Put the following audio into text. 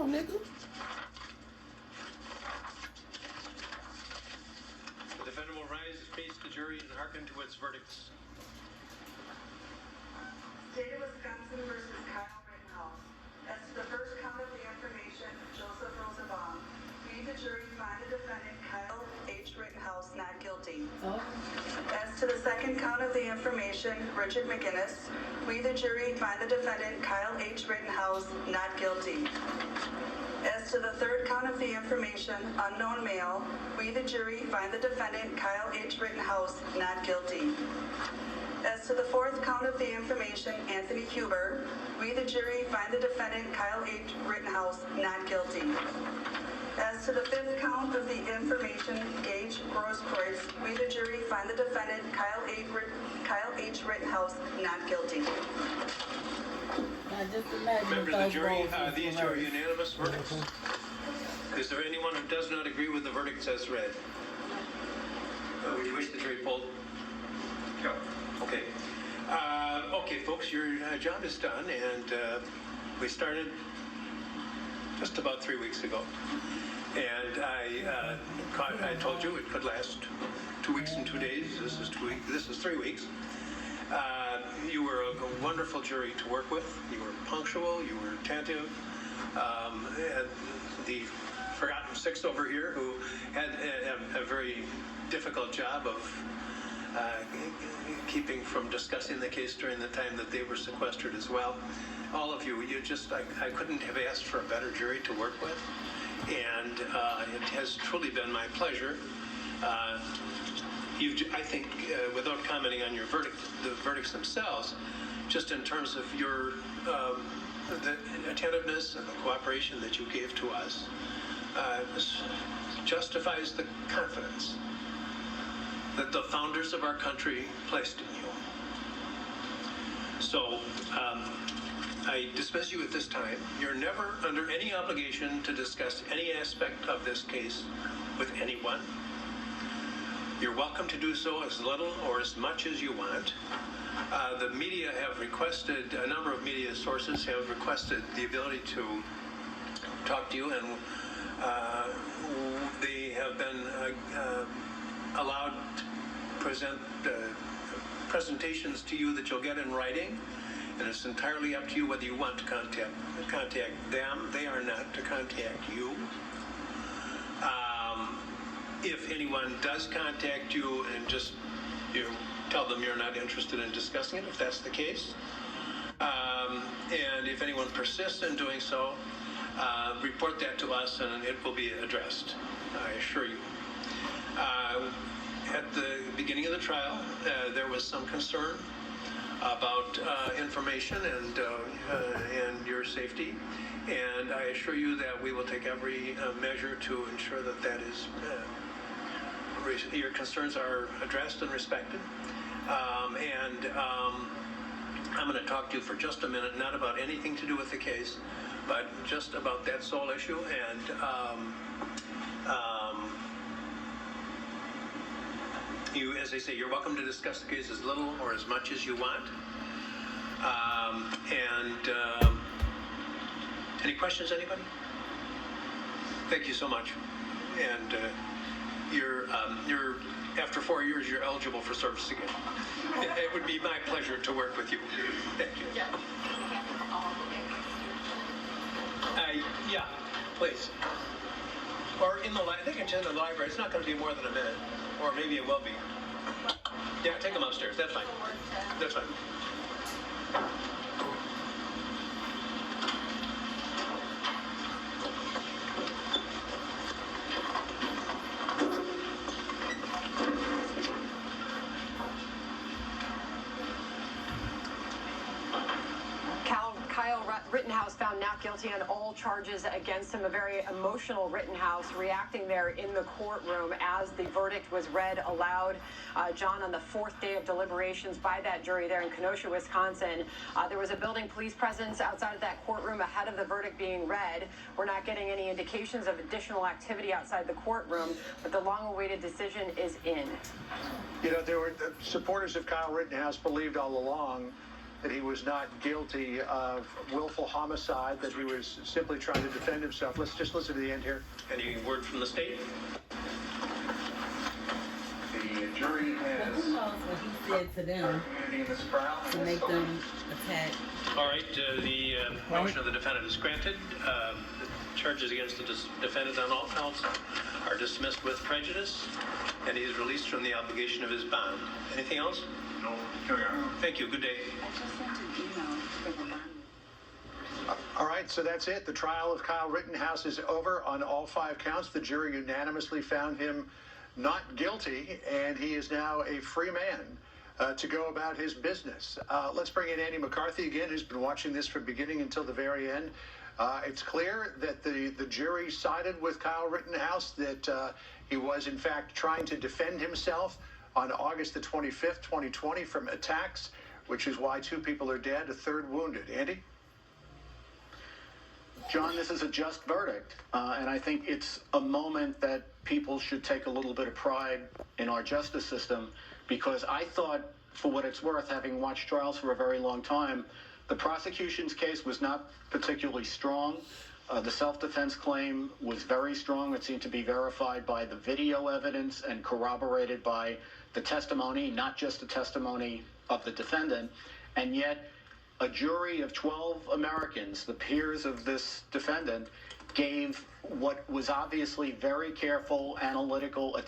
nigga. The defendant will rise, face the jury, and hearken to its verdicts. State of Wisconsin versus Kyle Rittenhouse. As to the first count of the information, Joseph Rosenbaum. We, the jury, find the defendant Kyle H. Rittenhouse not guilty. As to the second count of the information, Richard McGinnis. We, the jury, find the defendant Kyle H. Rittenhouse not guilty. As to the third count of the information, unknown male, we, the jury, find the defendant Kyle H. Rittenhouse not guilty. As to the fourth count of the information, Anthony Huber, we, the jury, find the defendant Kyle H. Rittenhouse not guilty. As to the fifth count of the information, Gage Grosskreutz, we, the jury, find the defendant Kyle H. Rittenhouse not guilty. Now just imagine Members of the jury, these are unanimous verdicts. Is there anyone who does not agree with the verdicts as read? Would you wish the jury polled? No. Okay. Okay, folks, your job is done, and we started just about 3 weeks ago. And I told you it could last 2 weeks and 2 days. This is 2 weeks. This is 3 weeks. You were a wonderful jury to work with. You were punctual. You were attentive. And the forgotten six over here who had a very difficult job of keeping from discussing the case during the time that they were sequestered as well. All of you, I couldn't have asked for a better jury to work with. And it has truly been my pleasure. I think, without commenting on your the verdicts themselves, just in terms of your the attentiveness and the cooperation that you gave to us, this justifies the confidence that the founders of our country placed in you. So, I dismiss you at this time. You're never under any obligation to discuss any aspect of this case with anyone. You're welcome to do so as little or as much as you want. The media have requested, a number of media sources have requested the ability to talk to you, and they have been allowed to present presentations to you that you'll get in writing. And it's entirely up to you whether you want to contact them. They are not to contact you. If anyone does contact you and just tell them you're not interested in discussing it, if that's the case. And if anyone persists in doing so, report that to us and it will be addressed, I assure you. At the beginning of the trial, there was some concern about information and your safety, and I assure you that we will take every measure to ensure that your concerns are addressed and respected. And I'm going to talk to you for just a minute, not about anything to do with the case, but just about that sole issue. And you, as I say, you're welcome to discuss the case as little or as much as you want. Any questions, anybody? Thank you so much. And you're after 4 years, you're eligible for service again. It would be my pleasure to work with you. Thank you. Yeah, please. Or in the they can attend the library. It's not going to be more than a minute, or maybe it will be. Yeah, take them upstairs. That's fine. That's fine. Kyle Rittenhouse found not guilty on all charges against him. A very emotional Rittenhouse reacting there in the courtroom as the verdict was read aloud. John, on the fourth day of deliberations by that jury there in Kenosha, Wisconsin, there was a building police presence outside of that courtroom ahead of the verdict being read. We're not getting any indications of additional activity outside the courtroom, but the long-awaited decision is in. You know, there were supporters of Kyle Rittenhouse believed all along that he was not guilty of willful homicide, that he was simply trying to defend himself. Let's just listen to the end here. Any word from the state? The jury But has who knows what he said to them community in this trial. to make them attack? All right, the motion of the defendant is granted. The charges against the defendant on all counts are dismissed with prejudice, and he is released from the obligation of his bond. Anything else? No, Your Honor. Thank you. Good day. I just sent an email for the bond. All right, so that's it. The trial of Kyle Rittenhouse is over on all 5 counts. The jury unanimously found him not guilty, and he is now a free man to go about his business. Let's bring in Andy McCarthy again, who's been watching this from beginning until the very end. It's clear that the jury sided with Kyle Rittenhouse, that he was, in fact, trying to defend himself on August the 25th, 2020, from attacks, which is why 2 people are dead, a 3rd wounded. Andy? John, this is a just verdict, and I think it's a moment that people should take a little bit of pride in our justice system, because I thought, for what it's worth, having watched trials for a very long time, the prosecution's case was not particularly strong. The self-defense claim was very strong. It seemed to be verified by the video evidence and corroborated by the testimony, not just the testimony of the defendant, and yet a jury of 12 Americans, the peers of this defendant, gave what was obviously very careful, analytical attention